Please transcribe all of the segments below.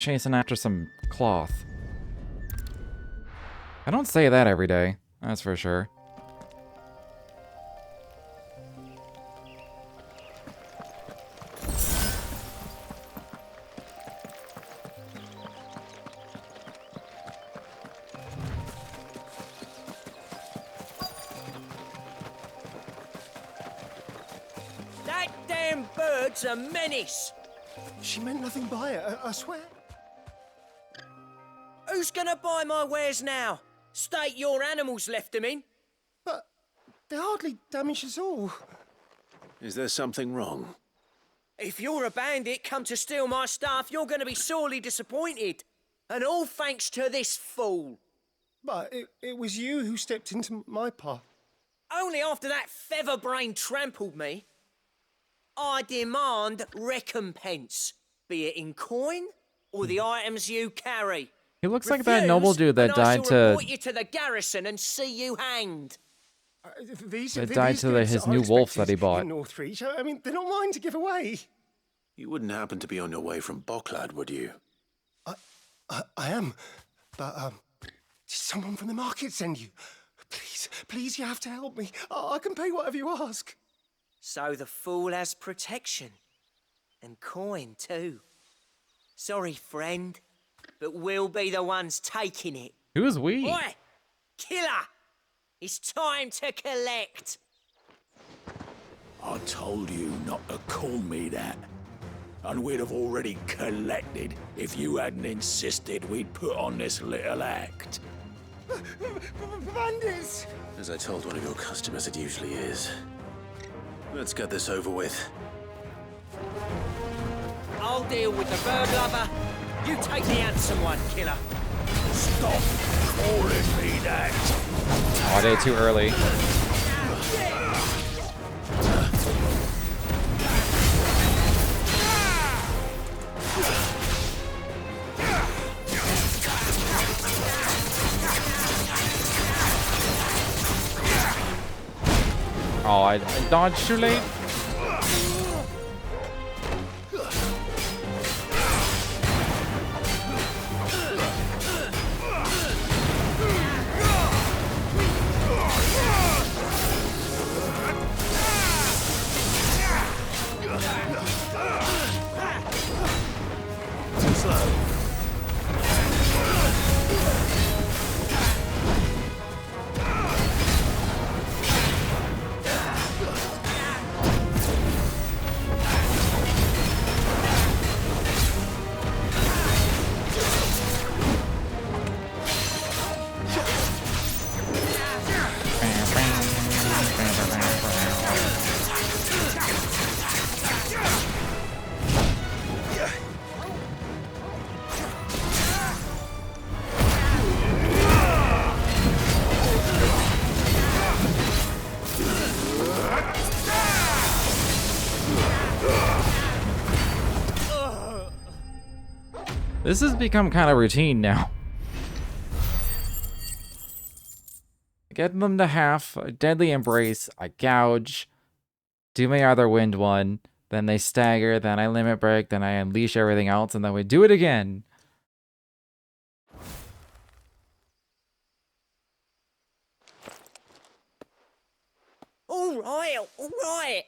chasing after some cloth. I don't say that every day, that's for sure. That damn bird's a menace. She meant nothing by it, I swear. Who's gonna buy my wares now? State your animals left them in. But they hardly damaged us all. Is there something wrong? If you're a bandit come to steal my stuff, you're gonna be sorely disappointed. And all thanks to this fool. But it was you who stepped into my path. Only after that featherbrain trampled me. I demand recompense, be it in coin or the items you carry. He looks like that noble dude that died to... report you to the garrison and see you hanged. That died to his new wolf that he bought. In Northreach. I mean, they're not mine to give away. You wouldn't happen to be on your way from Bocklad, would you? I am. But, did someone from the market send you? Please, you have to help me. I can pay whatever you ask. So the fool has protection. And coin, too. Sorry, friend, but we'll be the ones taking it. Who's we? Oi! Killer! It's time to collect. I told you not to call me that. And we'd have already collected if you hadn't insisted we'd put on this little act. Bandits! As I told one of your customers, it usually is. Let's get this over with. I'll deal with the bird lover. You take the handsome one, killer. Stop calling me that. Oh, I did it too early. Oh, I dodged too late. This has become kind of routine now. Get them to half, deadly embrace, I gouge, do my other wind one, then they stagger, then I limit break, then I unleash everything else, and then we do it again. All right.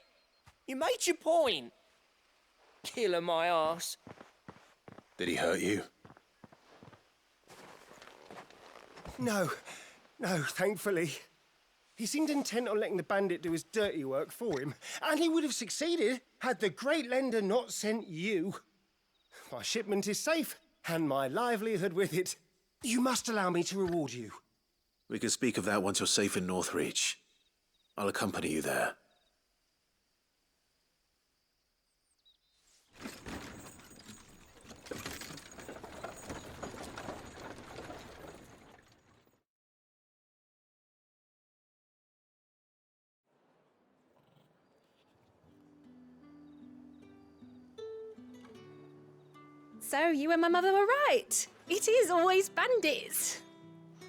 You made your point. Killer my ass. Did he hurt you? No, thankfully. He seemed intent on letting the bandit do his dirty work for him, and he would have succeeded had the great lender not sent you. My shipment is safe, and my livelihood with it. You must allow me to reward you. We can speak of that once you're safe in Northreach. I'll accompany you there. So you and my mother were right. It is always bandits.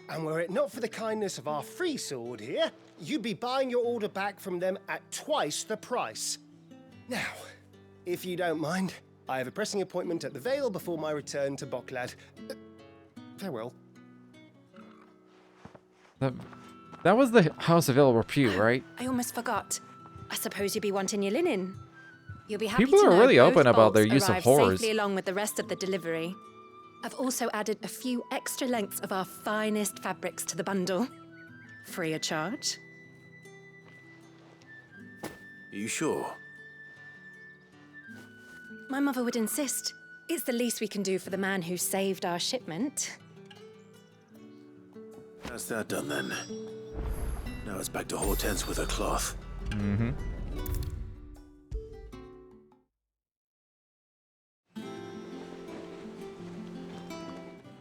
And were it not for the kindness of our free sword here, you'd be buying your order back from them at twice the price. Now, if you don't mind, I have a pressing appointment at the Vale before my return to Bocklad. Farewell. That was the House of Ill Repute, right? I almost forgot. I suppose you'll be wanting your linen. You'll be happy People to are know really both open about their bolts use of arrived horrors. safely along with the rest of the delivery. I've also added a few extra lengths of our finest fabrics to the bundle. Free of charge. Are you sure? My mother would insist. It's the least we can do for the man who saved our shipment. That's that done then. Now it's back to Hortense with her cloth. Mm-hmm.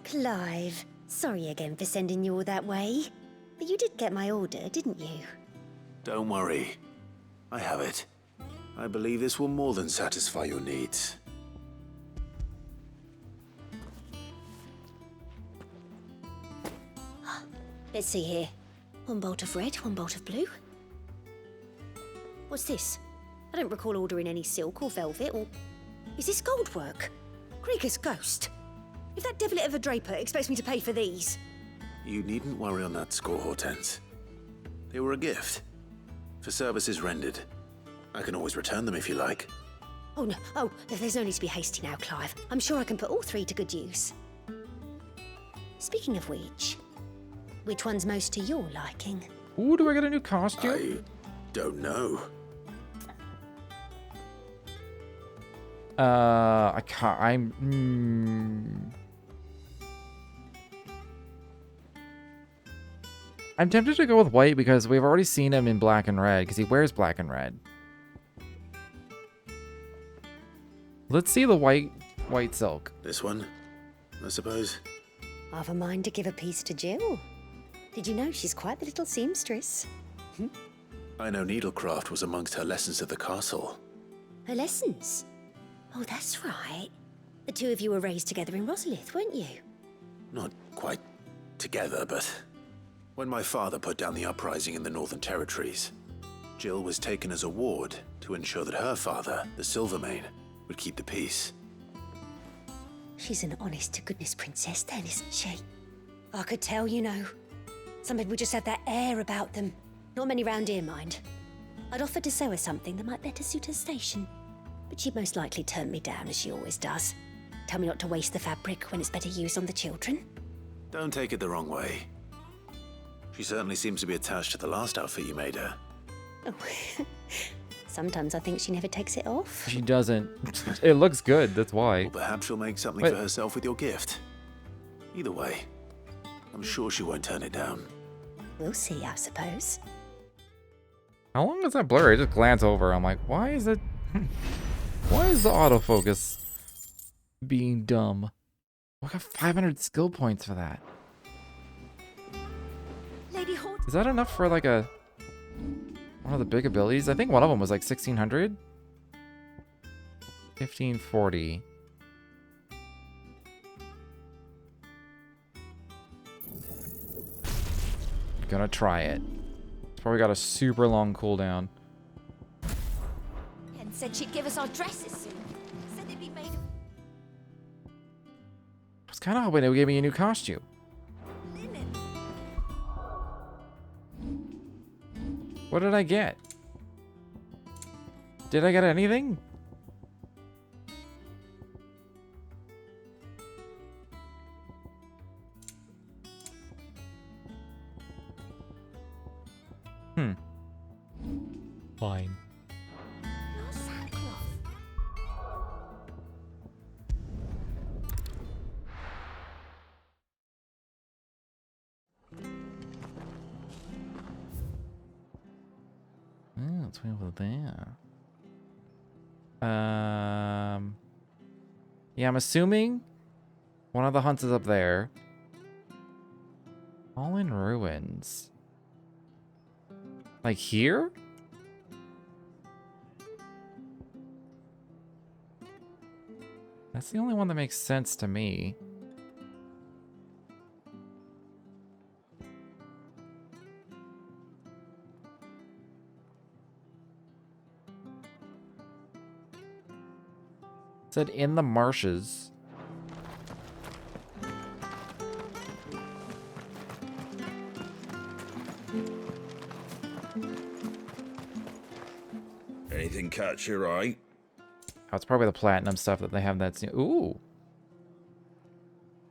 Clive, sorry again for sending you all that way. But you did get my order, didn't you? Don't worry. I have it. I believe this will more than satisfy your needs. Let's see here. One bolt of red, one bolt of blue. What's this? I don't recall ordering any silk or velvet or... Is this gold work? Krieger's ghost. If that devilet of a draper expects me to pay for these... You needn't worry on that score, Hortense. They were a gift. For services rendered. I can always return them if you like. Oh no, there's no need to be hasty now, Clive. I'm sure I can put all three to good use. Speaking of which one's most to your liking? Ooh, do I get a new costume? I don't know. I can't. I'm tempted to go with white because we've already seen him in black and red because he wears black and red. Let's see the white silk. This one, I suppose. I've a mind to give a piece to Jill. Did you know she's quite the little seamstress? I know needlecraft was amongst her lessons at the castle. Her lessons? Oh, that's right. The two of you were raised together in Rosalith, weren't you? Not quite together, but when my father put down the uprising in the Northern Territories, Jill was taken as a ward to ensure that her father, the Silvermane, would keep the peace. She's an honest-to-goodness princess then, isn't she? I could tell, you know. Some people just have that air about them. Not many round here, mind. I'd offered to sew her something that might better suit her station. But she'd most likely turn me down, as she always does. Tell me not to waste the fabric when it's better used on the children. Don't take it the wrong way. She certainly seems to be attached to the last outfit you made her. Oh. Sometimes I think she never takes it off. She doesn't. It looks good, that's why. Or perhaps she'll make something Wait. for herself with your gift. Either way, I'm sure she won't turn it down. We'll see, I suppose. How long is that blur? I just glance over. I'm like, why is it? Why is the autofocus being dumb? I got 500 skill points for that. Lady Hort. Is that enough for like one of the big abilities? I think one of them was like 1600. 1540. Gonna try it. It's probably got a super long cooldown. And said she'd give us our dresses soon. Said they'd be made of I was kind of hoping it would give me a new costume. linen. What did I get? Did I get anything? Fine. Not sackcloth. Oh, it's way over there. Yeah, I'm assuming one of the hunts is up there. All in ruins. Like here? That's the only one that makes sense to me. said in the marshes. Anything catch your eye? Oh, it's probably the platinum stuff that they have that's new. Ooh.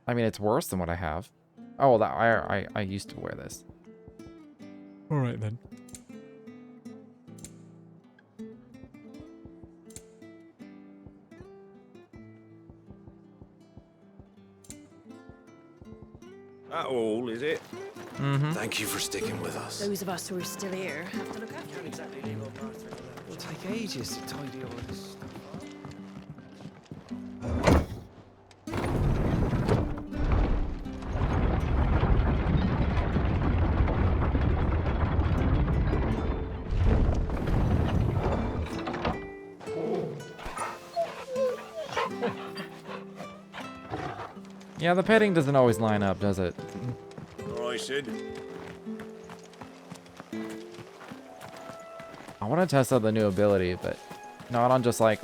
I mean, it's worse than what I have. Oh, that I used to wear this. All right then. That all, is it? Thank you for sticking with us. Those of us who are still here have to look after Can't exactly leave our path through that. It'll take ages to tidy all this stuff up. Yeah, the petting doesn't always line up, does it? All right, Sid. I want to test out the new ability, but not on just like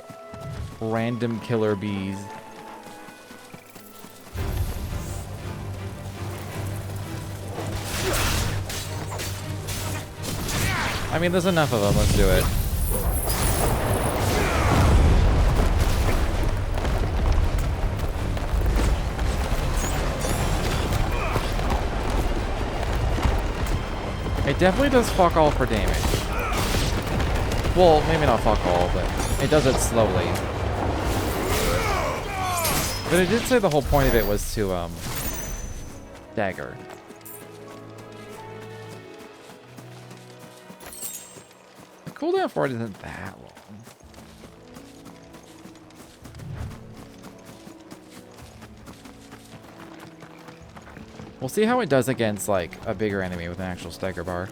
random killer bees. I mean, there's enough of them. Let's do it. It definitely does fuck all for damage. Well, maybe not fuck all, but it does it slowly. But it did say the whole point of it was to, dagger. The cooldown for it isn't that long. We'll see how it does against, like, a bigger enemy with an actual stagger bar.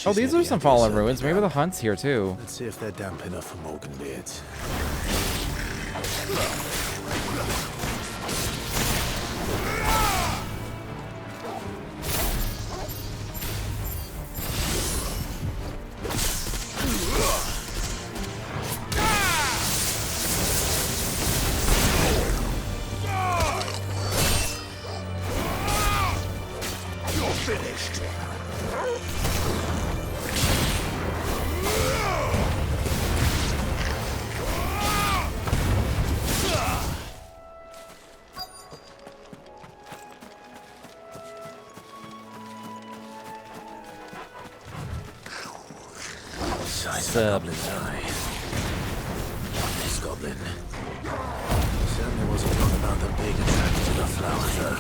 Oh, these are some fallen ruins. Maybe the hunt's here too. Let's see if they're damp enough for Morgan Beards. Goblin's eye. This goblin certainly wasn't wrong about them being attracted to the flowers, though.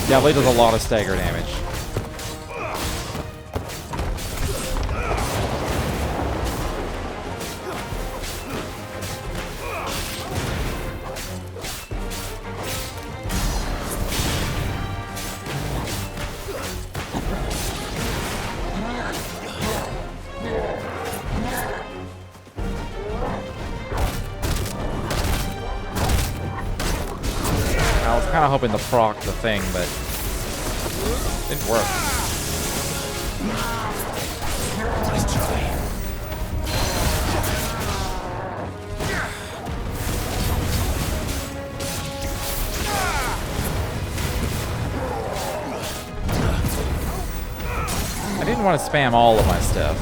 Definitely does a lot of stagger damage. I was kind of hoping to proc the thing, but it didn't work. Nice try. I didn't want to spam all of my stuff.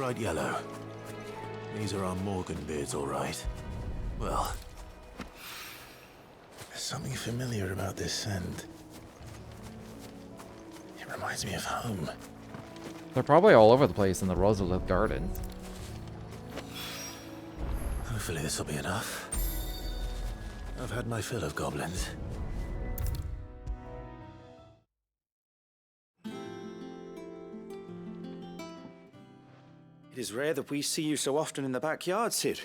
Bright yellow. These are our Morgan beards, all right. Well, there's something familiar about this scent. It reminds me of home. They're probably all over the place in the Rosalith Gardens. Hopefully this will be enough. I've had my fill of goblins. It is rare that we see you so often in the backyard, Sid.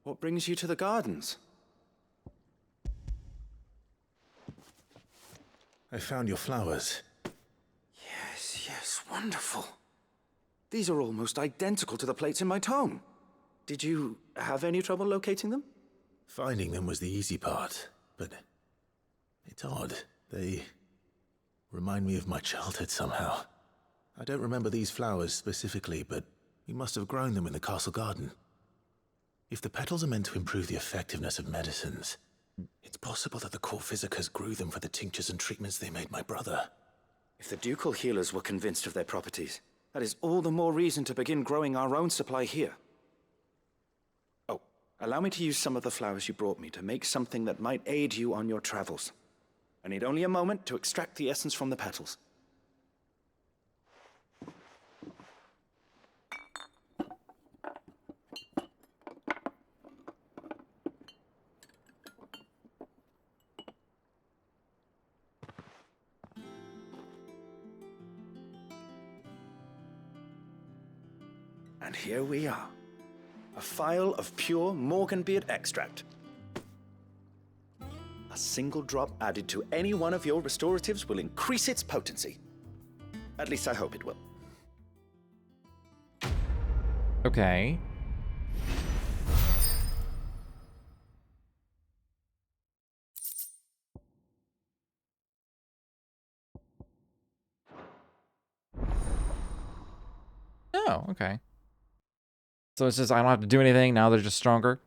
What brings you to the gardens? I found your flowers. Yes, wonderful. These are almost identical to the plates in my tome. Did you have any trouble locating them? Finding them was the easy part, but it's odd. They remind me of my childhood somehow. I don't remember these flowers specifically, but we must have grown them in the castle garden. If the petals are meant to improve the effectiveness of medicines, it's possible that the court physicers grew them for the tinctures and treatments they made my brother. If the ducal healers were convinced of their properties, that is all the more reason to begin growing our own supply here. Oh, allow me to use some of the flowers you brought me to make something that might aid you on your travels. I need only a moment to extract the essence from the petals. And here we are. A phial of pure Morganbeard extract. A single drop added to any one of your restoratives will increase its potency. At least I hope it will. Okay. Oh, okay. So it's just I don't have to do anything, now they're just stronger.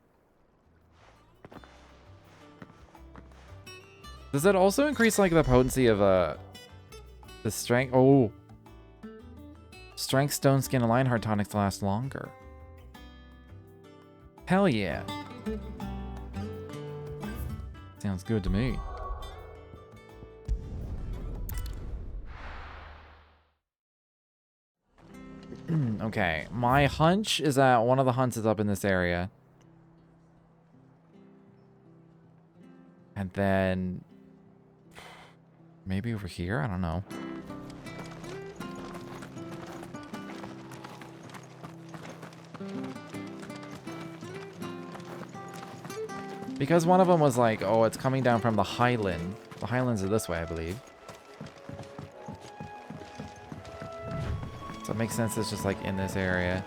Does that also increase like the potency of the strength? Oh. Strength, stone skin, and Lionheart tonics last longer. Hell yeah. Sounds good to me. Okay, my hunch is that one of the hunts is up in this area. And then maybe over here? I don't know. Because one of them was like, oh, it's coming down from the Highland. The Highlands are this way, I believe. So it makes sense it's just like in this area.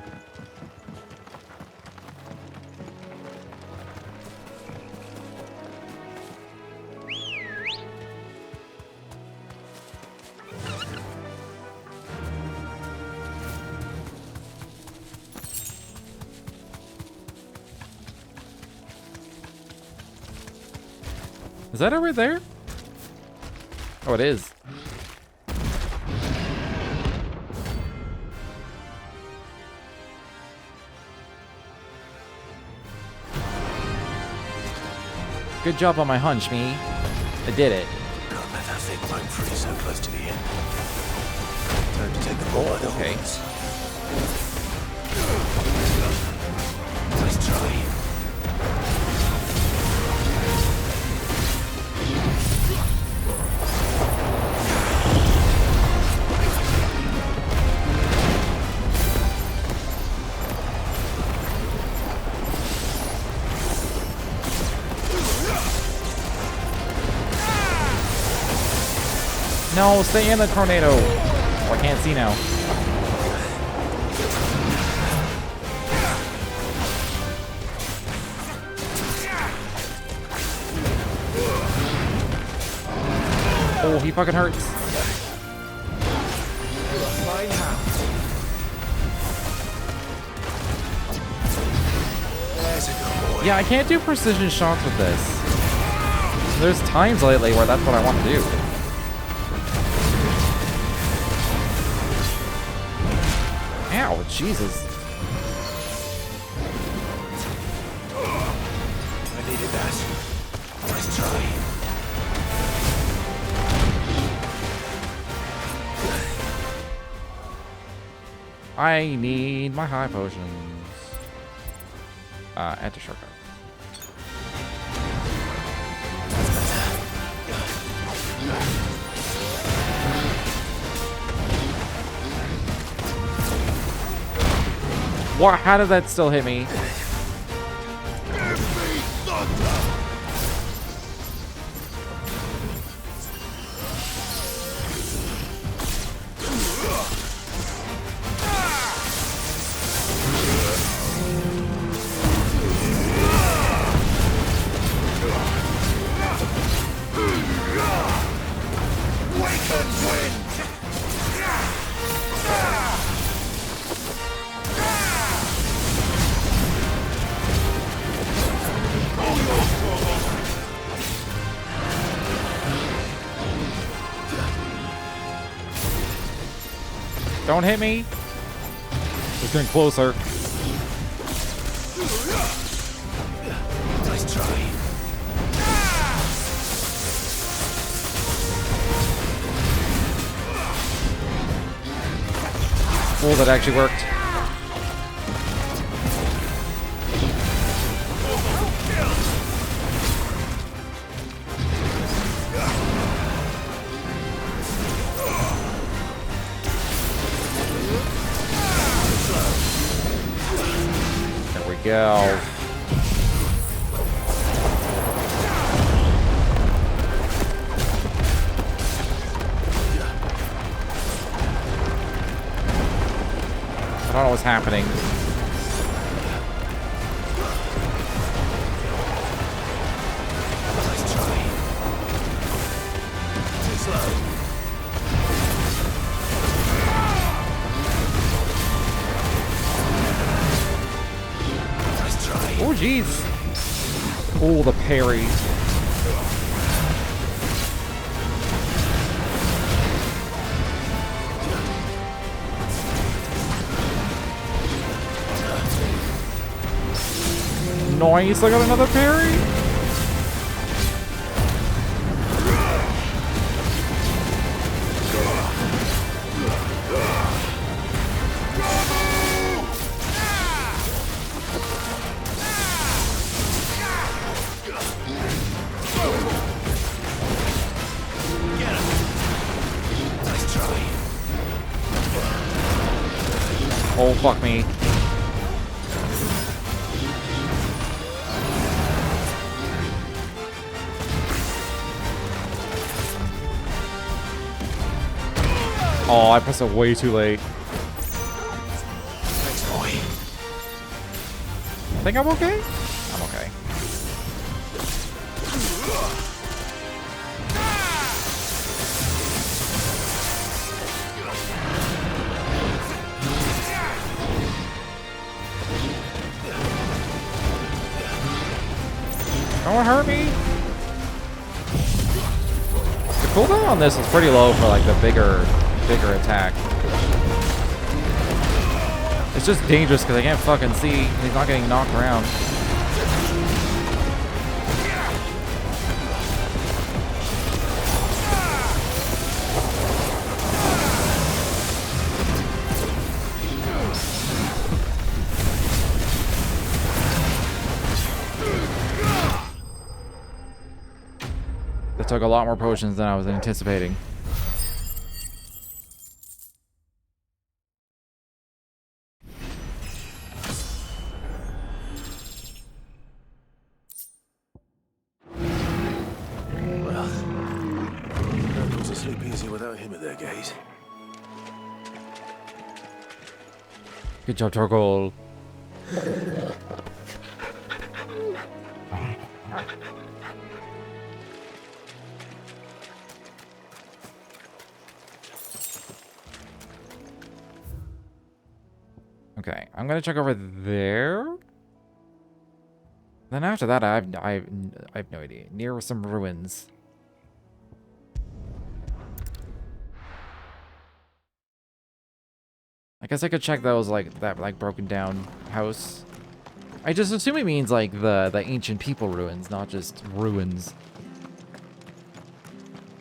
Is that over there? Oh, it is. Good job on my hunch, me. I did it. Can't let that thing roam free so close to the end. Time to take the ball by the horns. Nice try. No, stay in the tornado. Oh, I can't see now. Oh, he fucking hurts. Yeah, I can't do precision shots with this. There's times lately where that's what I want to do. Ow. Oh, Jesus. I needed that. Nice try. I need my high potions. Enter shortcut. What? How did that still hit me? Don't hit me. It's getting closer. Nice try. Oh, that actually worked. There we go. I don't know what's happening. Nice try. Too slow. Nice try. Oh, jeez. Oh, the parry. Nice, I got another parry. Nice try. Oh, fuck me. Oh, I pressed it way too late. Thanks, boy. I think I'm okay? I'm okay. Don't hurt me. The cooldown on this is pretty low for like the bigger attack. It's just dangerous because I can't fucking see. He's not getting knocked around. That took a lot more potions than I was anticipating. Well, no cause to sleep easy without him at their gate. Good job, Torkoal. Okay, I'm gonna check over there. Then after that, I have no idea. Near some ruins. I guess I could check those, like, that, like, broken down house. I just assume it means, like, the ancient people ruins, not just ruins.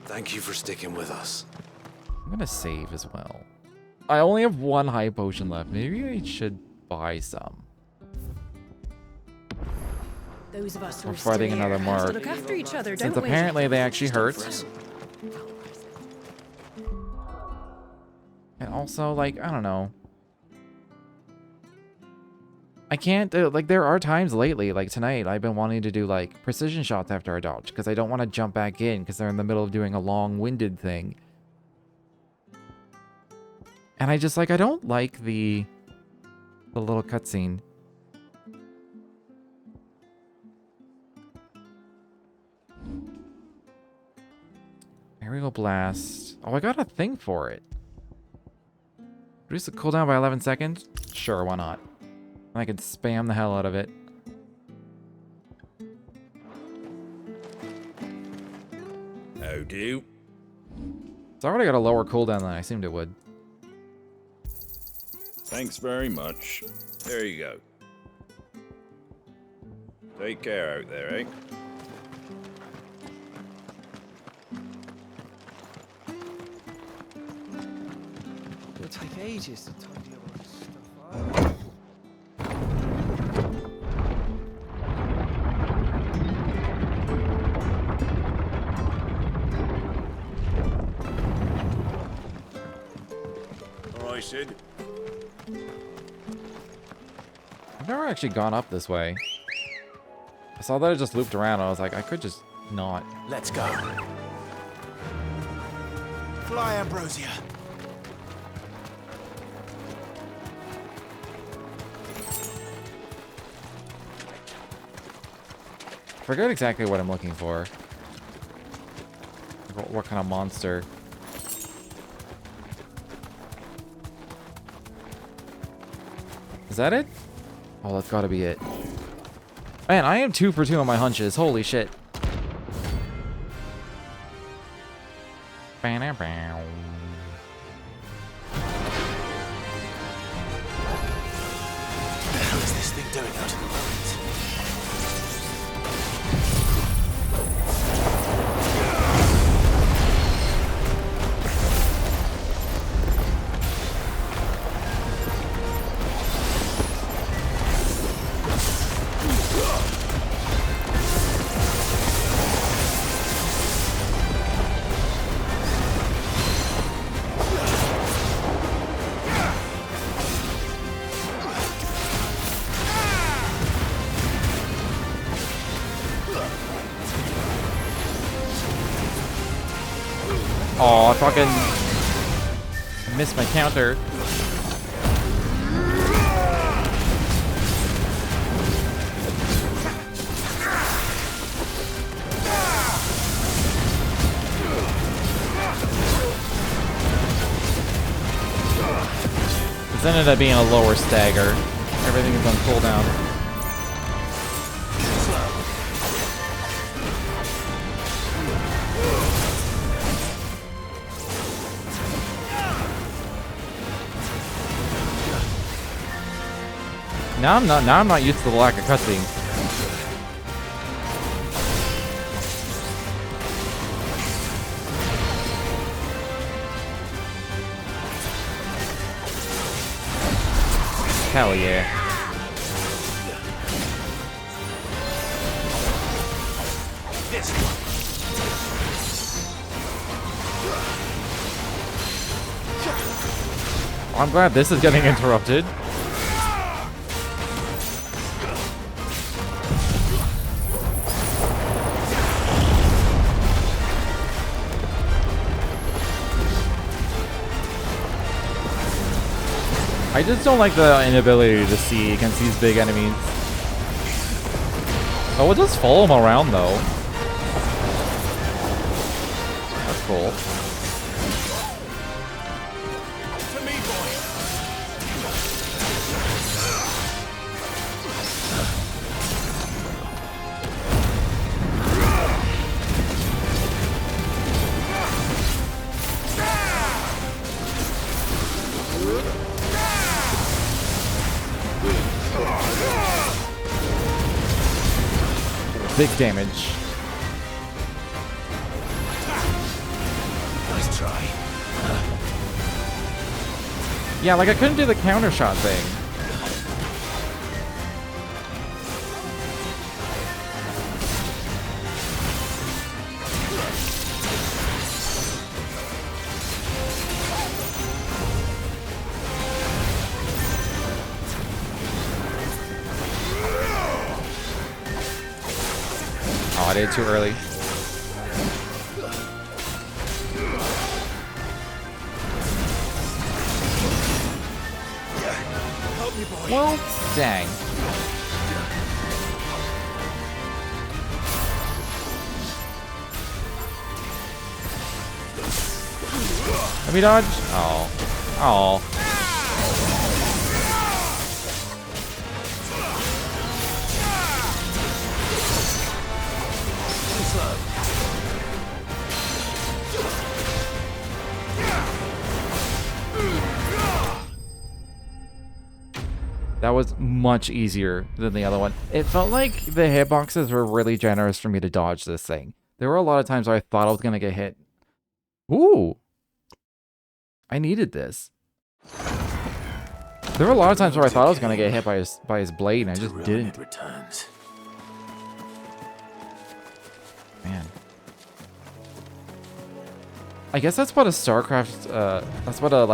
Thank you for sticking with us. I'm gonna save as well. I only have one high potion left. Maybe I should buy some. Those of us who We're are still fighting here another have to mark. look after each other, Since don't we? apparently they actually hurt. And also, like, I don't know. I can't, like, there are times lately, like tonight, I've been wanting to do, like, precision shots after I dodge, because I don't want to jump back in, because they're in the middle of doing a long-winded thing. And I just, like, I don't like the little cutscene. Aerial Blast. Oh, I got a thing for it. Reduce the cooldown by 11 seconds? Sure, why not? I could spam the hell out of it. How do? It's already got a lower cooldown than I assumed it would. Thanks very much. There you go. Take care out there, eh? It'll take ages to tidy all this stuff up. All right, Sid. I've never actually gone up this way. I saw that it just looped around. I was like, I could just not. Let's go. Fly, Ambrosia. Forget exactly what I'm looking for. What kind of monster. Is that it? Oh, that's gotta be it. Man, I am 2 for 2 on my hunches. Holy shit. Ba-na-bow. What the hell is this thing doing out in the mountains? Oh, I fucking missed my counter. This ended up being a lower stagger. Everything is on cooldown. Now I'm not used to the lack of cutscene. Hell yeah. Oh, I'm glad this is getting interrupted. I just don't like the inability to see against these big enemies. Oh, we'll just follow them around though. That's cool. To me, boy. big damage. Nice try. Yeah, like I couldn't do the counter shot thing. Oh, I did it too early. Well, dang. Let me dodge. Oh. Oh. That was much easier than the other one. It felt like the hitboxes were really generous for me to dodge this thing. There were a lot of times where I thought I was going to get hit. Ooh. I needed this. There were a lot of times where I thought I was going to get hit by his blade, and I just didn't. Returns. Man. I guess that's what a StarCraft, that's what a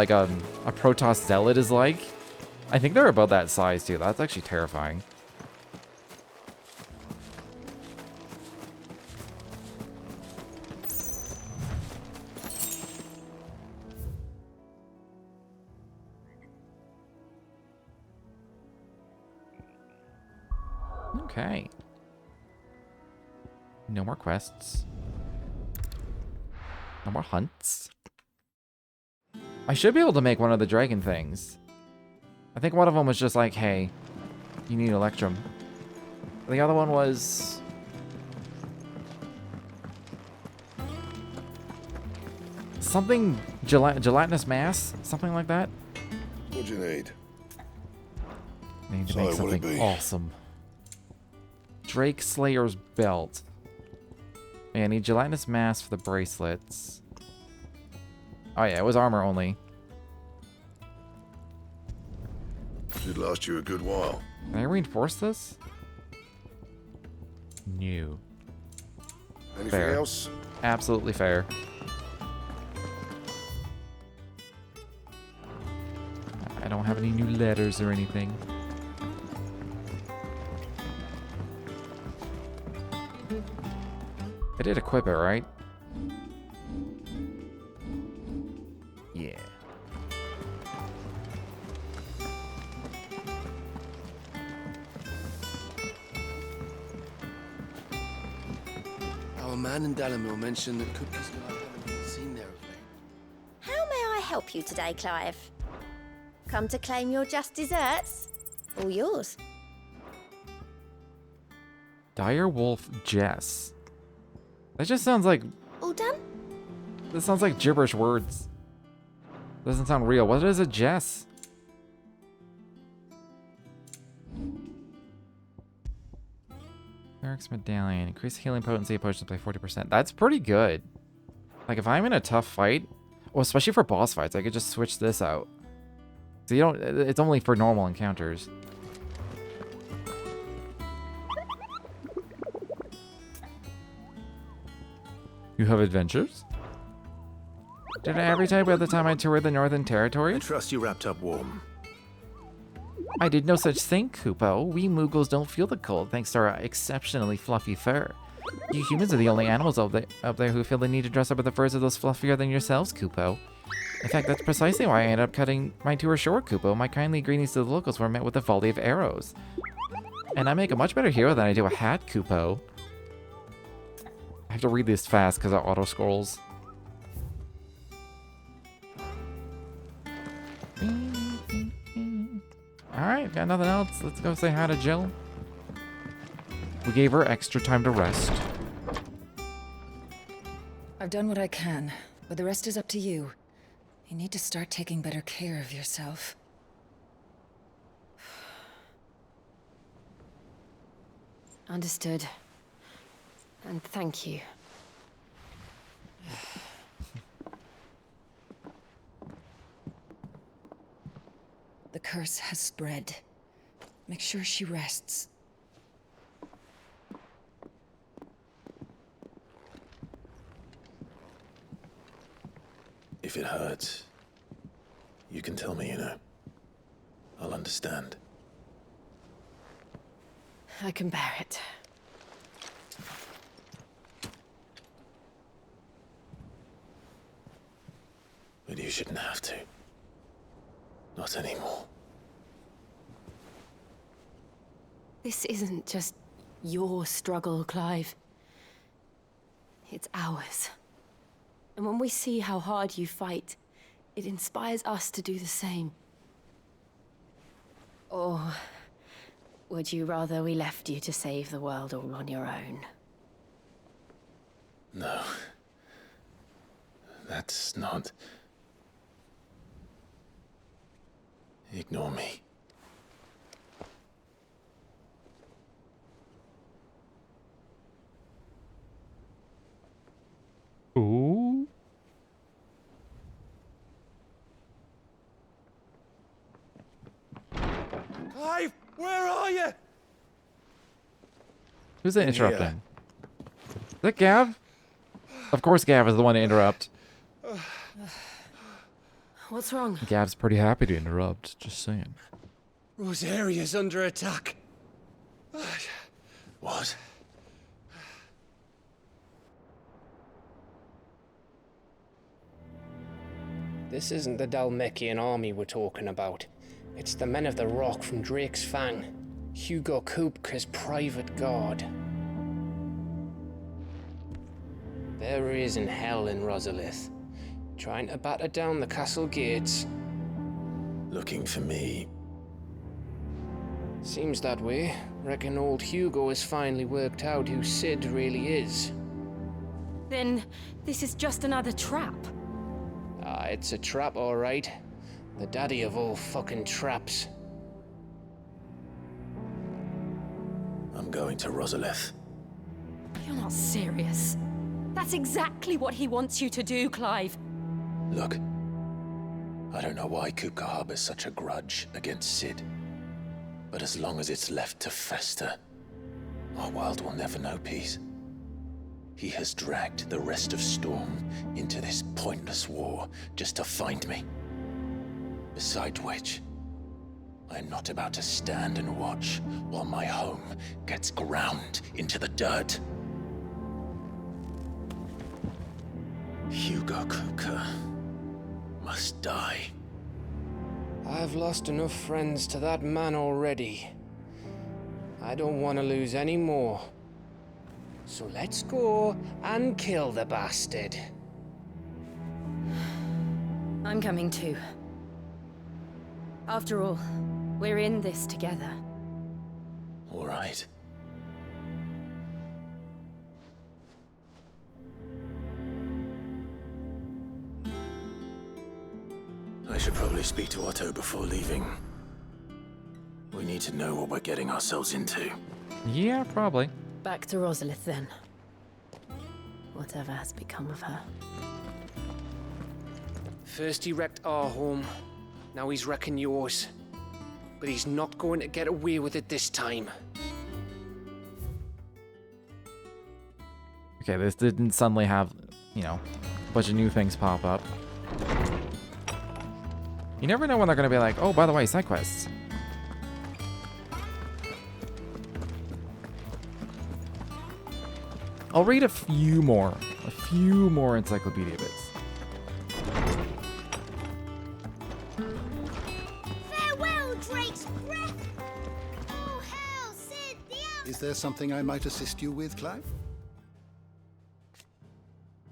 Protoss Zealot is like. I think they're about that size too. That's actually terrifying. Okay. No more quests. No more hunts. I should be able to make one of the dragon things. I think one of them was just like, hey, you need Electrum. The other one was... something gelatinous mass? Something like that? What'd you need? I need to So make what would it something be? awesome. Drake Slayer's belt. Yeah, I need gelatinous mass for the bracelets. Oh yeah, it was armor only. Should last you a good while. Can I reinforce this? New. Anything Fair. else? Absolutely fair. I don't have any new letters or anything. I did equip it, right? Yeah. Our man in Dalamil mentioned that cookies and I haven't been seen there of late. How may I help you today, Clive? Come to claim your just desserts? All yours. Direwolf Jess. That just sounds like... All done? That sounds like gibberish words. Doesn't sound real. What is a Jess? Eric's Medallion. Increase healing potency of potions by 40%. That's pretty good. Like, if I'm in a tough fight, well, especially for boss fights, I could just switch this out. So you don't... It's only for normal encounters. You have adventures? Did I ever tell you by the time I toured the Northern I Territory? trust you wrapped up warm. I did no such thing, Kupo. We Moogles don't feel the cold thanks to our exceptionally fluffy fur. You humans are the only animals up there who feel the need to dress up with the furs of those fluffier than yourselves, Kupo. In fact, that's precisely why I ended up cutting my tour short, Kupo. My kindly greetings to the locals were met with a volley of arrows. And I make a much better hero than I do a hat, Kupo. I have to read this fast because of auto scrolls. Alright, got nothing else. Let's go say hi to Jill. We gave her extra time to rest. I've done what I can, but the rest is up to you. You need to start taking better care of yourself. Understood. And thank you. The curse has spread. Make sure she rests. If it hurts, you can tell me, you know. I'll understand. I can bear it. But you shouldn't have to. Not anymore. This isn't just your struggle, Clive. It's ours. And when we see how hard you fight, it inspires us to do the same. Or would you rather we left you to save the world all on your own? No. That's not... Ignore me. Ooh. Clive, where are you? Who's that interrupting? Is that Gav? Of course Gav is the one to interrupt. What's wrong? Gav's pretty happy to interrupt, just saying. Rosaria's under attack. What? This isn't the Dalmekian army we're talking about. It's the men of the Rock from Drake's Fang. Hugo Kupka's private guard. There he is in hell in Rosalith, trying to batter down the castle gates. Looking for me? Seems that way. Reckon old Hugo has finally worked out who Sid really is. Then this is just another trap. Ah, it's a trap, all right. The daddy of all fucking traps. I'm going to Rosalith. You're not serious. That's exactly what he wants you to do, Clive. Look, I don't know why Kupka harbors such a grudge against Sid. But as long as it's left to fester, our world will never know peace. He has dragged the rest of Storm into this pointless war just to find me. Besides which, I'm not about to stand and watch while my home gets ground into the dirt. Hugo Kupka must die. I've lost enough friends to that man already. I don't want to lose any more. So let's go and kill the bastard. I'm coming too. After all, we're in this together. All right. I should probably speak to Otto before leaving. We need to know what we're getting ourselves into. Yeah, probably. Back to Rosalith then. Whatever has become of her. First he wrecked our home, now he's wrecking yours. But he's not going to get away with it this time. Okay, this didn't suddenly have, you know, a bunch of new things pop up. You never know when they're going to be like, oh, by the way, side quests. I'll read a few more encyclopedia bits. Farewell, Drake's breath! Oh, hell, Sid, Is there something I might assist you with, Clive?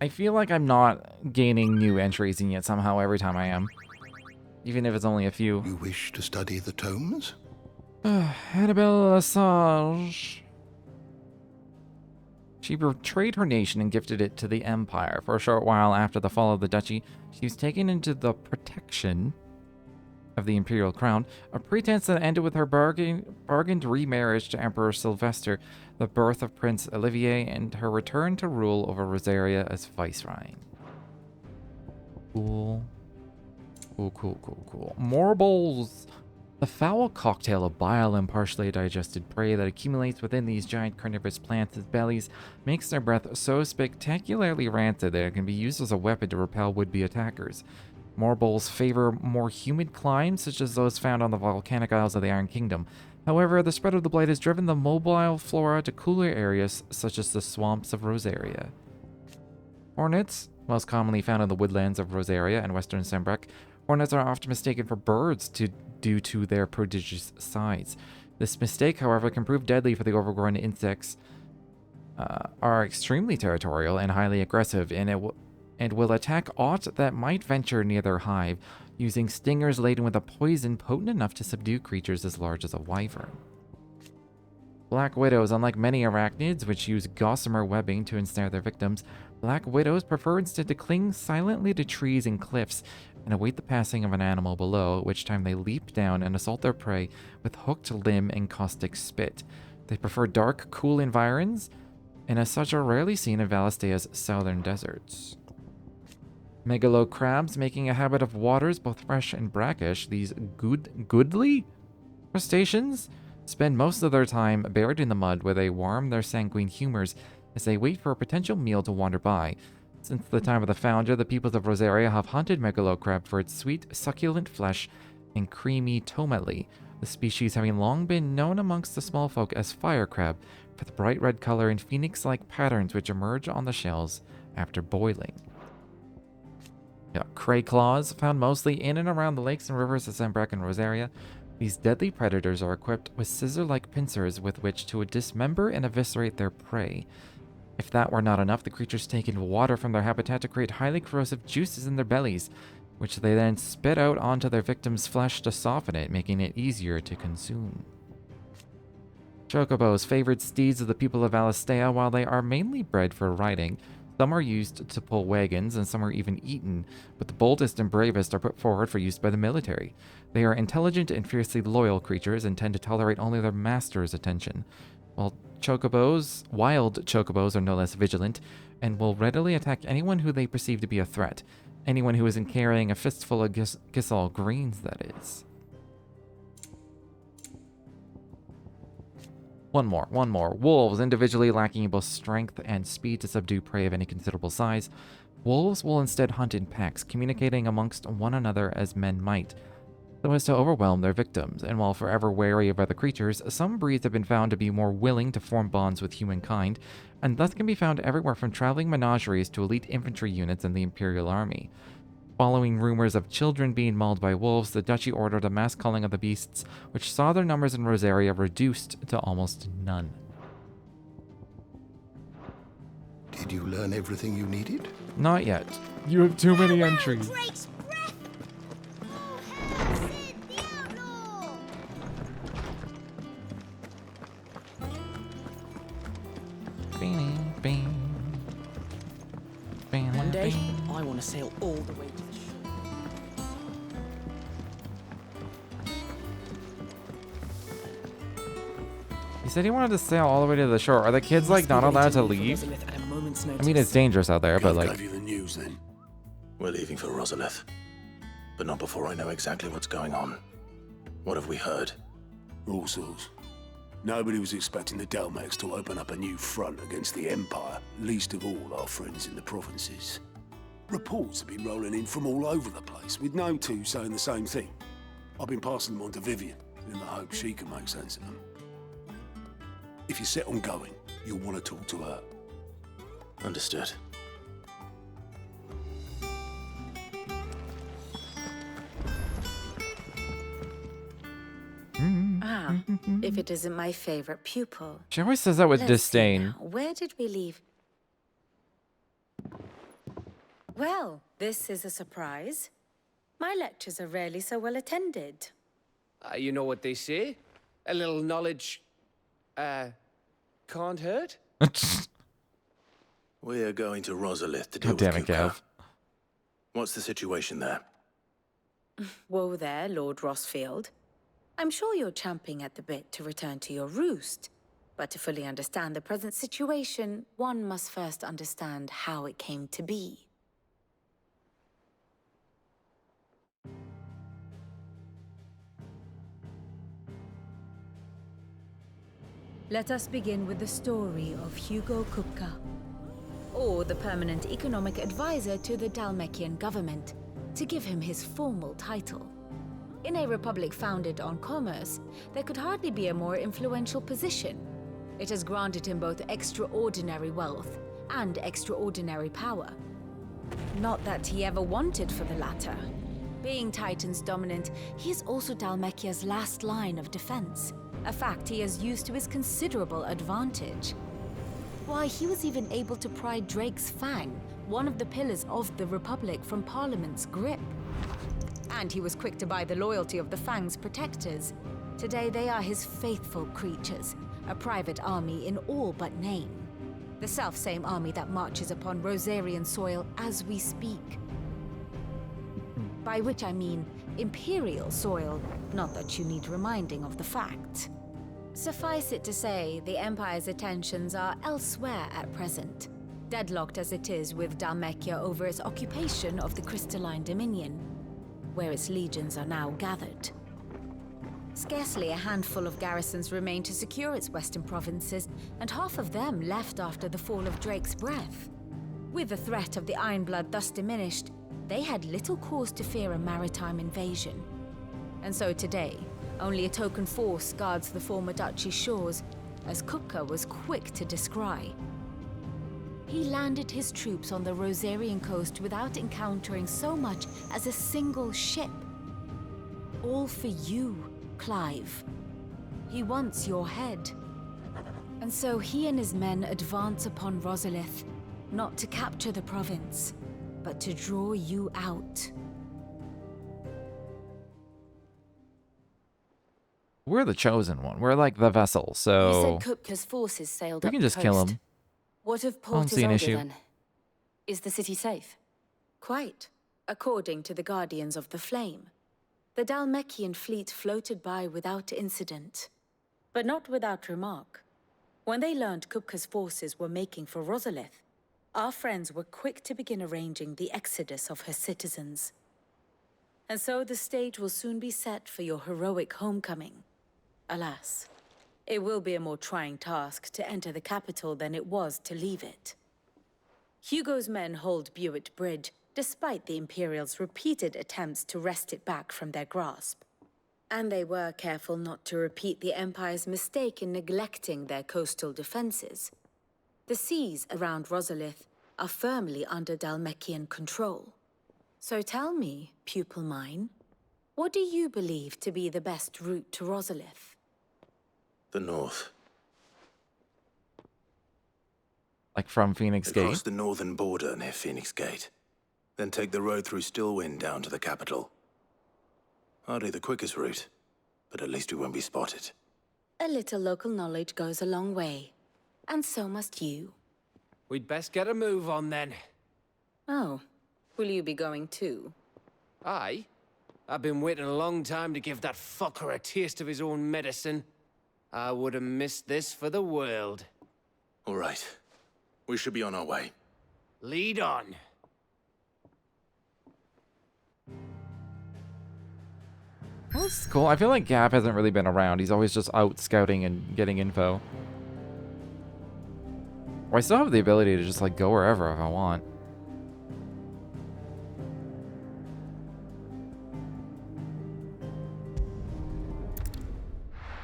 I feel like I'm not gaining new entries in yet somehow every time I am. Even if it's only a few. You wish to study the tomes? Annabelle Assange. She betrayed her nation and gifted it to the Empire. For a short while after the fall of the Duchy, she was taken into the protection of the imperial crown, a pretense that ended with her bargained remarriage to Emperor Sylvester, the birth of Prince Olivier, and her return to rule over Rosaria as viceroy. Cool. Cool. More bowls! The foul cocktail of bile and partially digested prey that accumulates within these giant carnivorous plants' bellies makes their breath so spectacularly rancid that it can be used as a weapon to repel would-be attackers. More bowls favor more humid climes, such as those found on the volcanic isles of the Iron Kingdom. However, the spread of the blight has driven the mobile flora to cooler areas, such as the swamps of Rosaria. Hornets, most commonly found in the woodlands of Rosaria and western Sembrec. Hornets are often mistaken for birds due to their prodigious size. This mistake, however, can prove deadly for the overgrown insects. Are extremely territorial and highly aggressive, and will attack aught that might venture near their hive, using stingers laden with a poison potent enough to subdue creatures as large as a wyvern. Black widows, unlike many arachnids which use gossamer webbing to ensnare their victims, black widows prefer instead to cling silently to trees and cliffs and await the passing of an animal below, at which time they leap down and assault their prey with hooked limb and caustic spit. They prefer dark, cool environs, and as such are rarely seen in Valistea's southern deserts. Megalo crabs, making a habit of waters both fresh and brackish, these goodly crustaceans spend most of their time buried in the mud where they warm their sanguine humors as they wait for a potential meal to wander by. Since the time of the founder, the peoples of Rosaria have hunted megalo crab for its sweet, succulent flesh and creamy tomeli, the species having long been known amongst the small folk as fire crab for the bright red color and phoenix-like patterns which emerge on the shells after boiling. Cray claws, found mostly in and around the lakes and rivers of Sembrec and Rosaria. These deadly predators are equipped with scissor-like pincers with which to dismember and eviscerate their prey. If that were not enough, the creatures take in water from their habitat to create highly corrosive juices in their bellies, which they then spit out onto their victim's flesh to soften it, making it easier to consume. Chocobos, favored steeds of the people of Valistea. While they are mainly bred for riding, some are used to pull wagons and some are even eaten, but the boldest and bravest are put forward for use by the military. They are intelligent and fiercely loyal creatures and tend to tolerate only their master's attention. While wild chocobos are no less vigilant and will readily attack anyone who they perceive to be a threat. Anyone who isn't carrying a fistful of Gisal greens, that is. One more. Wolves, individually lacking both strength and speed to subdue prey of any considerable size. Wolves will instead hunt in packs, communicating amongst one another as men might, so as to overwhelm their victims, and while forever wary of other creatures, some breeds have been found to be more willing to form bonds with humankind, and thus can be found everywhere from traveling menageries to elite infantry units in the Imperial Army. Following rumors of children being mauled by wolves, the Duchy ordered a mass culling of the beasts, which saw their numbers in Rosaria reduced to almost none. Did you learn everything you needed? Not yet. You have too many entries. One day, I want to sail all the way to the shore. He said he wanted to sail all the way to the shore. Are the kids, like, not allowed to leave? I mean, it's dangerous out there, but, like... Gave you the news, then? We're leaving for Rosalith. But not before I know exactly what's going on. What have we heard? All sorts. Nobody was expecting the Delmex to open up a new front against the Empire, least of all our friends in the provinces. Reports have been rolling in from all over the place, with no two saying the same thing. I've been passing them on to Vivian, in the hope she can make sense of them. If you're set on going, you'll want to talk to her. Understood. If it isn't my favorite pupil. She always says that with Let's disdain. see now. Where did we leave? Well, this is a surprise. My lectures are rarely so well attended. You know what they say? A little knowledge, can't hurt? We're going to Rosalith to deal God damn with it, Kuka. Gav. What's the situation there? Whoa there, Lord Rossfield. I'm sure you're champing at the bit to return to your roost. But to fully understand the present situation, one must first understand how it came to be. Let us begin with the story of Hugo Kupka, or the permanent economic advisor to the Dalmekian government, to give him his formal title. In a republic founded on commerce, there could hardly be a more influential position. It has granted him both extraordinary wealth and extraordinary power. Not that he ever wanted for the latter. Being Titan's dominant, he is also Dalmekia's last line of defense, a fact he has used to his considerable advantage. Why, he was even able to pry Drake's Fang, one of the pillars of the Republic, from Parliament's grip. And he was quick to buy the loyalty of the Fang's protectors. Today they are his faithful creatures, a private army in all but name. The self-same army that marches upon Rosarian soil as we speak. By which I mean Imperial soil, not that you need reminding of the fact. Suffice it to say, the Empire's attentions are elsewhere at present, deadlocked as it is with Dalmekia over its occupation of the Crystalline Dominion, where its legions are now gathered. Scarcely a handful of garrisons remain to secure its western provinces, and half of them left after the fall of Drake's Breath. With the threat of the Ironblood thus diminished, they had little cause to fear a maritime invasion. And so today, only a token force guards the former duchy's shores, as Kupka was quick to descry. He landed his troops on the Rosarian coast without encountering so much as a single ship. All for you, Clive. He wants your head. And so he and his men advance upon Rosalith, not to capture the province, but to draw you out. We're the chosen one. We're like the vessel, so You said Kupka's forces sailed we up can the just kill coast. him. What of I don't Port see an Isolde issue. then? Is the city safe? Quite, according to the Guardians of the Flame. The Dalmekian fleet floated by without incident, but not without remark. When they learned Kupka's forces were making for Rosalith, our friends were quick to begin arranging the exodus of her citizens. And so the stage will soon be set for your heroic homecoming. Alas, it will be a more trying task to enter the capital than it was to leave it. Hugo's men hold Buet Bridge, despite the Imperials' repeated attempts to wrest it back from their grasp. And they were careful not to repeat the Empire's mistake in neglecting their coastal defenses. The seas around Rosalith are firmly under Dalmekian control. So tell me, pupil mine, what do you believe to be the best route to Rosalith? The north. Like from Phoenix Gate? Across the northern border near Phoenix Gate. Then take the road through Stillwind down to the capital. Hardly the quickest route, but at least we won't be spotted. A little local knowledge goes a long way. And so must you. We'd best get a move on then. Oh, will you be going too? Aye. I've been waiting a long time to give that fucker a taste of his own medicine. I would have missed this for the world. All right. We should be on our way. Lead on. That's cool. I feel like Gap hasn't really been around. He's always just out scouting and getting info. Or I still have the ability to just like go wherever if I want.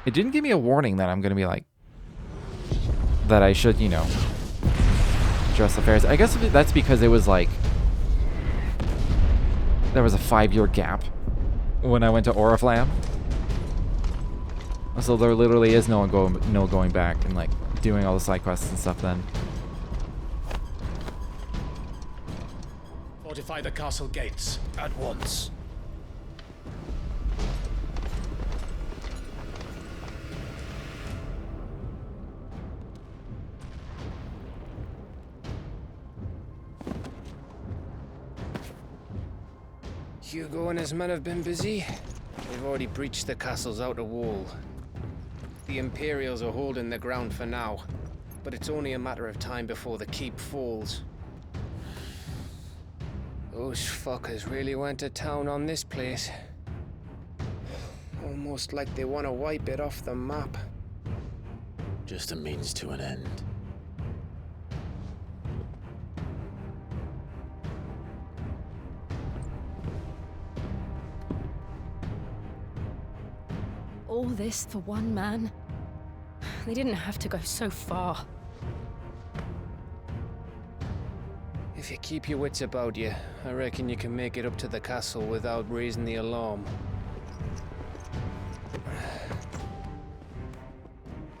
It didn't give me a warning that I'm gonna be like that I should, you know, address affairs. I guess that's because it was like there was a 5-year gap when I went to Oriflamme. So there literally is no going back and like doing all the side quests and stuff then. Fortify the castle gates at once. Hugo and his men have been busy. They've already breached the castle's outer wall. The Imperials are holding the ground for now, but it's only a matter of time before the keep falls. Those fuckers really went to town on this place. Almost like they want to wipe it off the map. Just a means to an end. All this for one man? They didn't have to go so far. If you keep your wits about you, I reckon you can make it up to the castle without raising the alarm.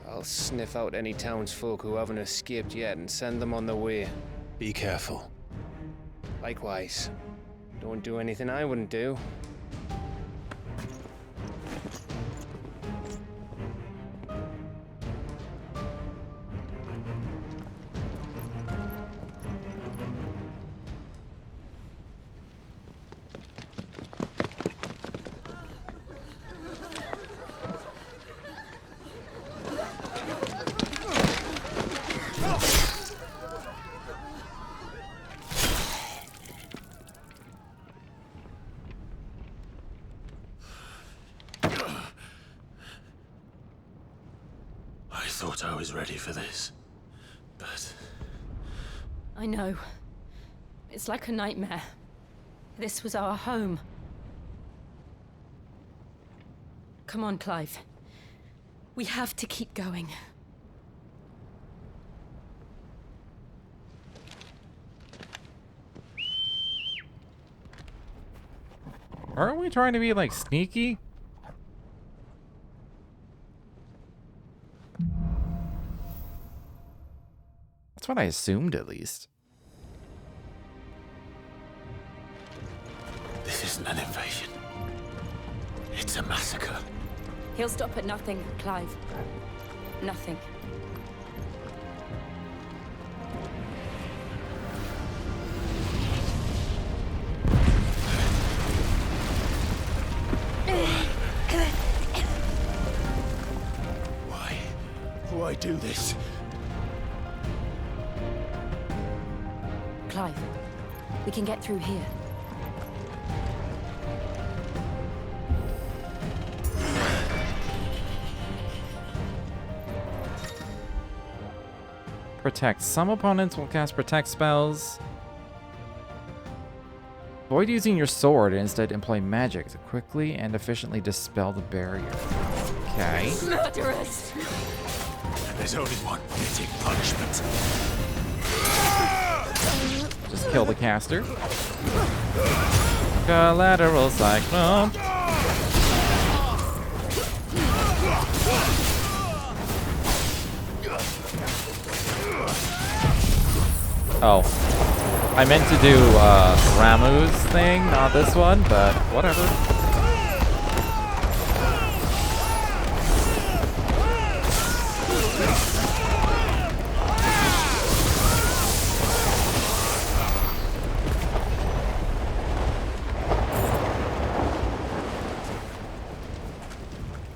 I'll sniff out any townsfolk who haven't escaped yet and send them on their way. Be careful. Likewise. Don't do anything I wouldn't do. I thought I was ready for this, but... I know. It's like a nightmare. This was our home. Come on, Clive. We have to keep going. Aren't we trying to be, like, sneaky? That's what I assumed, at least. This isn't an invasion. It's a massacre. He'll stop at nothing, Clive. Nothing. Why do this? Clive, we can get through here. Protect. Some opponents will cast protect spells. Avoid using your sword and instead employ magic to quickly and efficiently dispel the barrier. Okay. Murderers! There's only one fitting punishment. Just kill the caster. Collateral cyclone. Oh. I meant to do Ramu's thing, not this one, but whatever.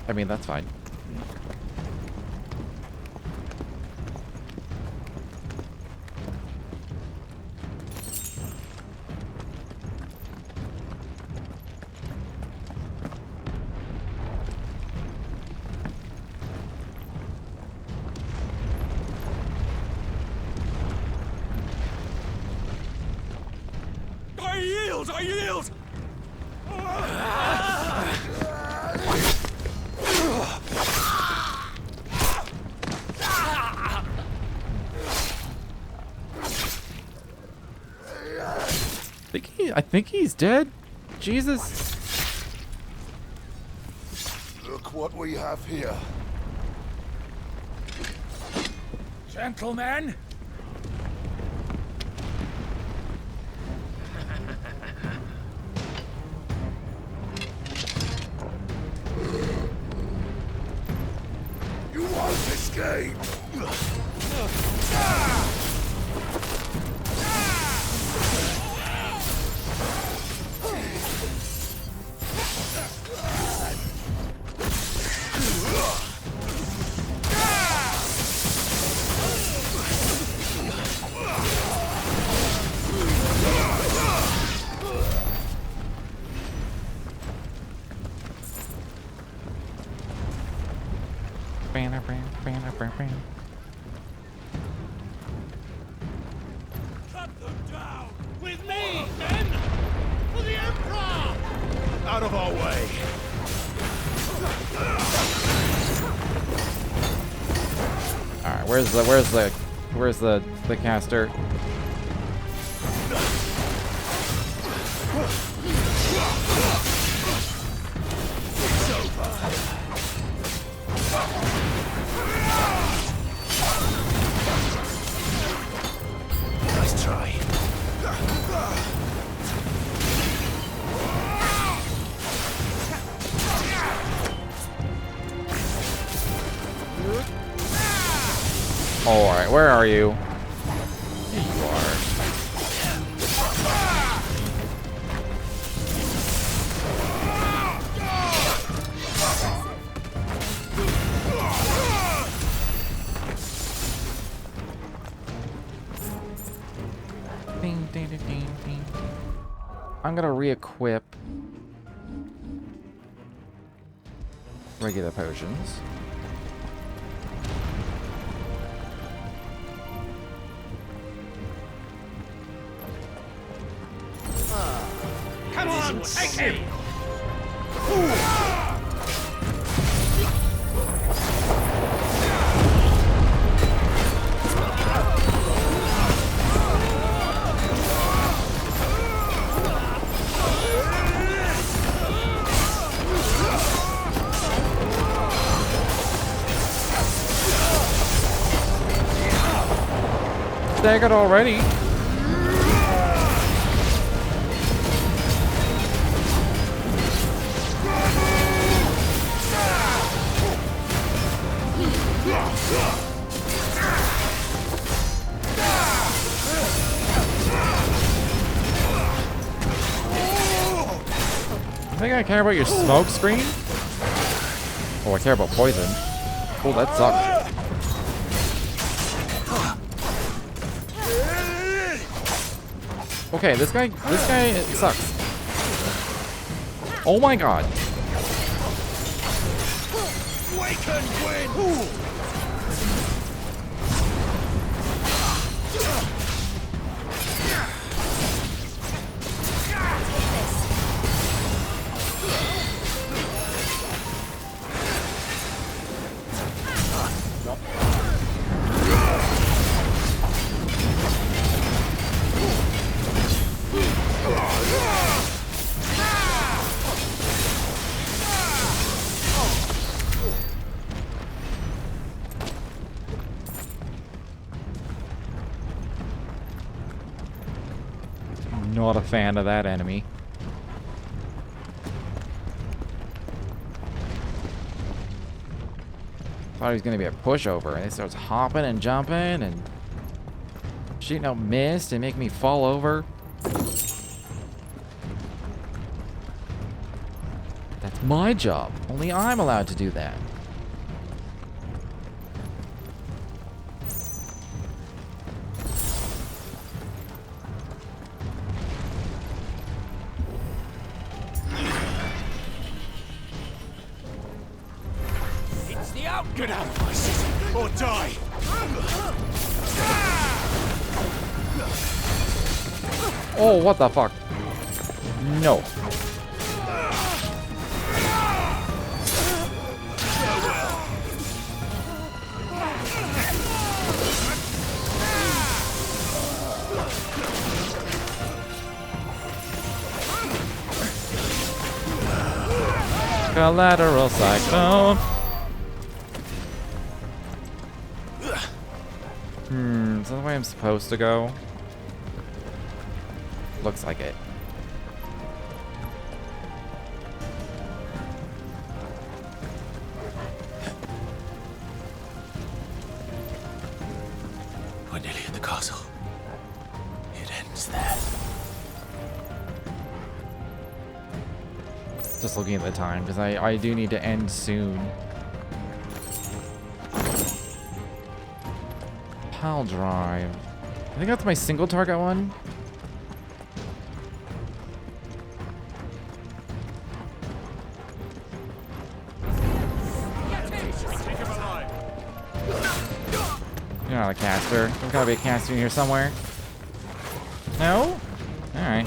I mean, that's fine. I yield! I yield! I think he's dead. Jesus. Look what we have here. Gentlemen! You won't escape! Out of our way! Alright, where's the caster? It's over! Nice try. Alright, where are you? Here you are. Ding, ding, ding, ding, ding. I'm gonna re-equip regular potions. Come on, take him! Staggered already. I think I care about your smoke screen. Oh, I care about poison. Oh, that sucks. Okay, this guy sucks. Oh my god. We can win! Not a fan of that enemy. Thought he was gonna be a pushover, and he starts hopping and jumping and shooting out mist and making me fall over. That's my job. Only I'm allowed to do that. Get out of my city, or die! Oh, what the fuck? No. Collateral cyclone. Is that the way I'm supposed to go? Looks like it. We're nearly at the castle. It ends there. Just looking at the time, because I do need to end soon. Pile drive. I think that's my single target one. You're not a caster. There's gotta be a caster in here somewhere. No? Alright.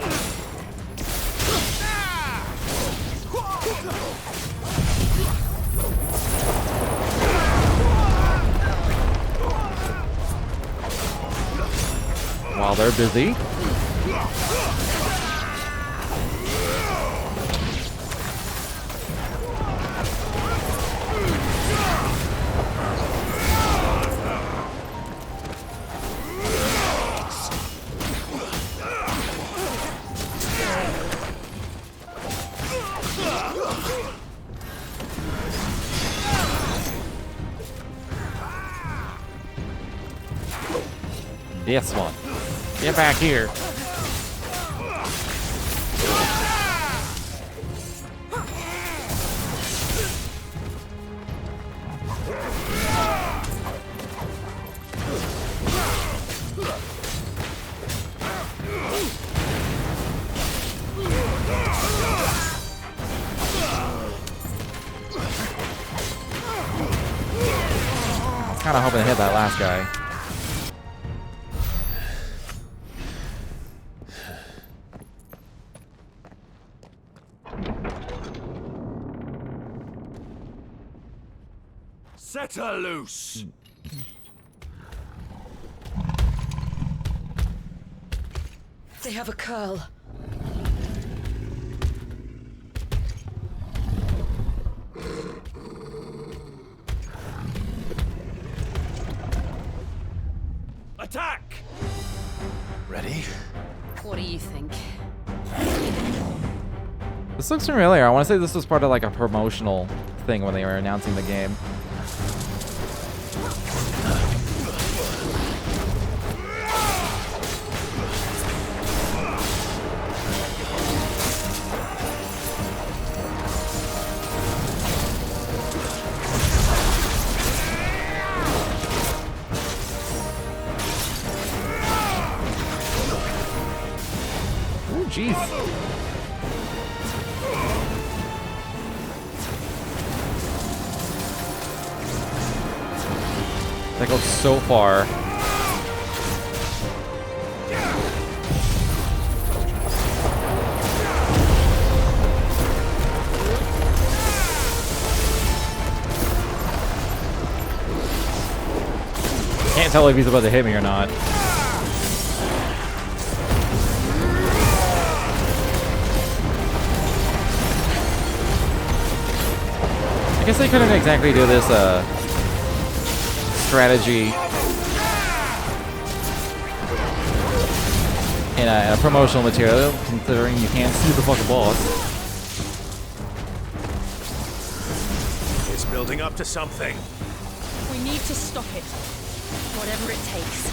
While they're busy. This one. Get back here. Kinda hoping to hit that last guy. Set her loose! They have a curl. Attack! Ready? What do you think? This looks familiar. I want to say this was part of like a promotional thing when they were announcing the game. Ooh, jeez. That goes so far. Can't tell if he's about to hit me or not. I guess they couldn't exactly do this strategy in a promotional material, considering you can't see the fucking boss. It's building up to something. We need to stop it. Whatever it takes.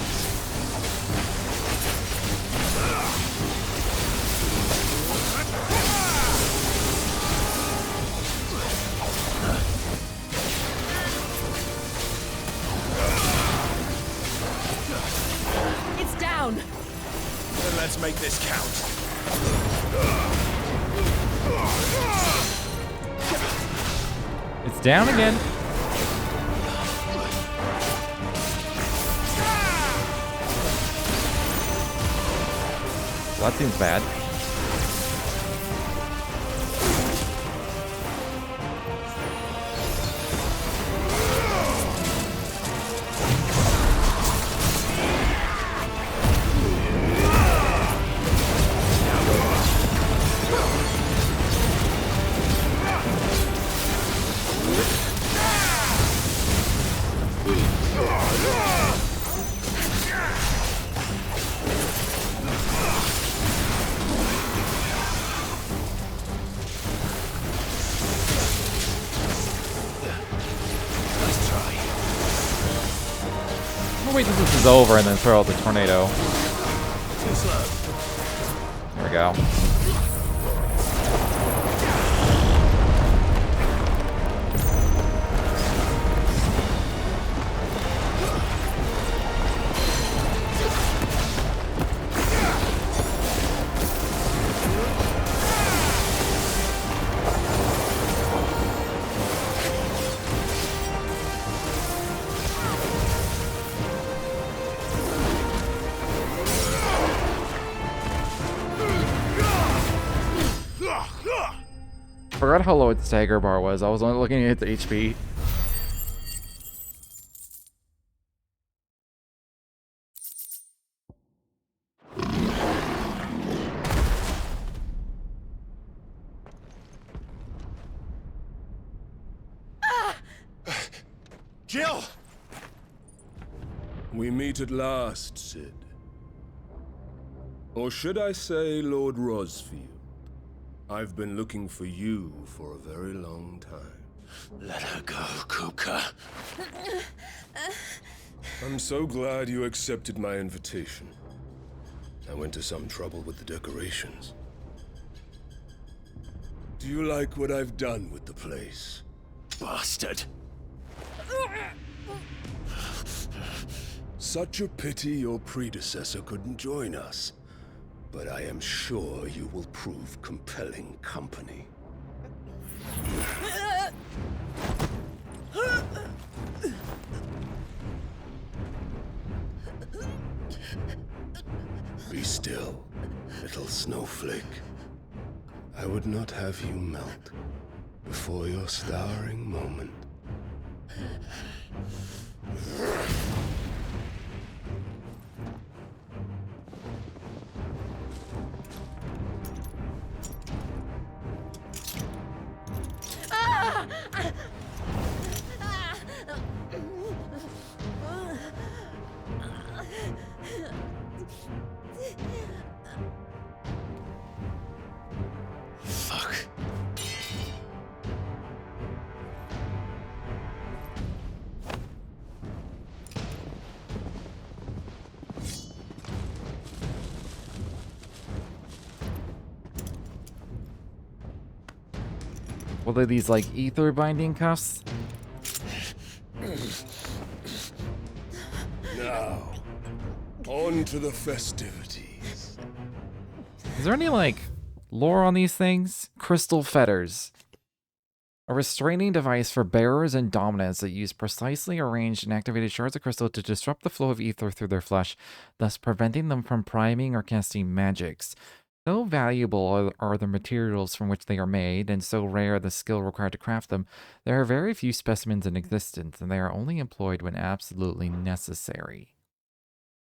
It's down. Then let's make this count. It's down again. Well, that seems bad. I'll wait till this is over and then throw out the tornado. Too slow. There we go. forgot how low its stagger bar was. I was only looking at its HP. Jill! We meet at last, Sid. Or should I say, Lord Rosfield? I've been looking for you for a very long time. Let her go, Kupka. I'm so glad you accepted my invitation. I went to some trouble with the decorations. Do you like what I've done with the place? Bastard. Such a pity your predecessor couldn't join us. But I am sure you will prove compelling company. Be still, little snowflake. I would not have you melt before your starring moment. Fuck. Well, they're these like ether binding cuffs. Now, on to the festivities. Is there any like lore on these things? Crystal fetters. A restraining device for bearers and dominants that use precisely arranged and activated shards of crystal to disrupt the flow of ether through their flesh, thus preventing them from priming or casting magics. So valuable are the materials from which they are made, and so rare the skill required to craft them, there are very few specimens in existence, and they are only employed when absolutely necessary.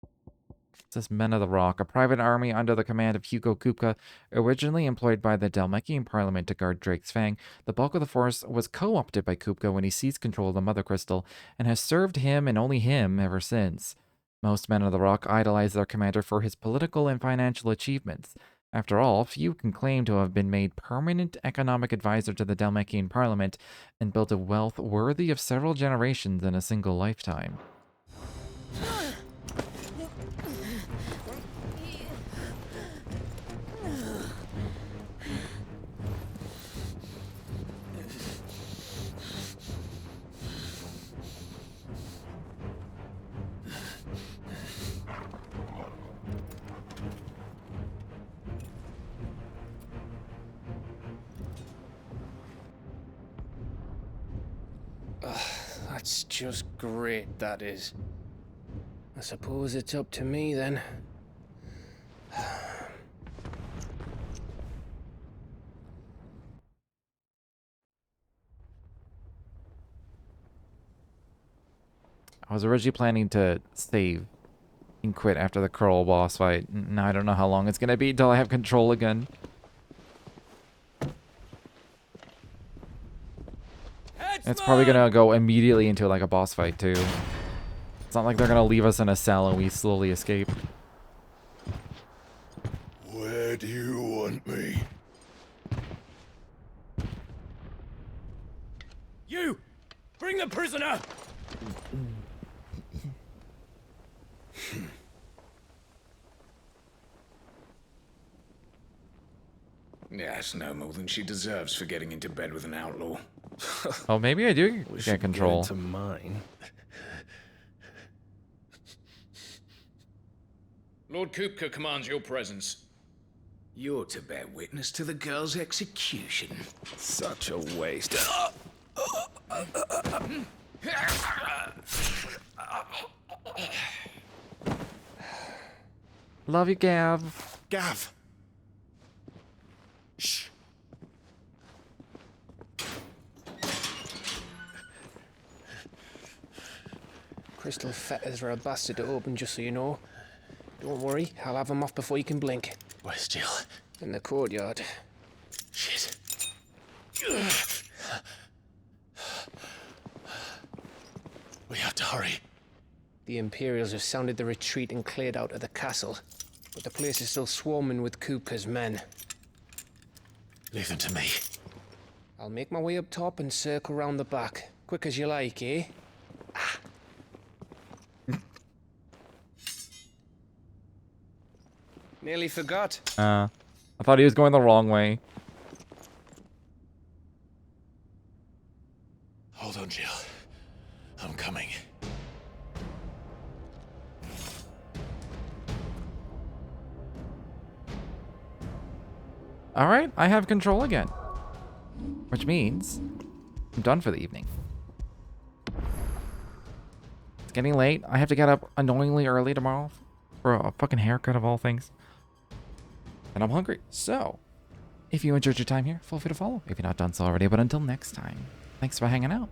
It says Men of the Rock, a private army under the command of Hugo Kupka, originally employed by the Dalmekian Parliament to guard Drake's Fang. The bulk of the force was co-opted by Kupka when he seized control of the Mothercrystal, and has served him and only him ever since. Most Men of the Rock idolize their commander for his political and financial achievements. After all, few can claim to have been made permanent economic advisor to the Dalmekian Parliament and built a wealth worthy of several generations in a single lifetime. That's just great, that is. I suppose it's up to me then. I was originally planning to save and quit after the Curl boss fight. Now I don't know how long it's going to be until I have control again. It's probably going to go immediately into like a boss fight too. It's not like they're going to leave us in a cell and we slowly escape. Where do you want me? You! Bring the prisoner! Yes, no more than she deserves for getting into bed with an outlaw. Oh, maybe I do get control. Get into mine. Lord Kupka commands your presence. You're to bear witness to the girl's execution. Such a waste. Love you, Gav. Gav! Shh. Crystal fetters are a bastard to open, just so you know. Don't worry, I'll have them off before you can blink. Where's Jill? In the courtyard. Shit. We have to hurry. The Imperials have sounded the retreat and cleared out of the castle, but the place is still swarming with Kupka's men. Leave them to me. I'll make my way up top and circle round the back. Quick as you like, eh? Nearly forgot. I thought he was going the wrong way. Hold on, Jill. I'm coming. All right, I have control again. Which means I'm done for the evening. It's getting late. I have to get up annoyingly early tomorrow for a fucking haircut of all things. And I'm hungry. So, if you enjoyed your time here, feel free to follow if you're not done so already. But until next time, thanks for hanging out.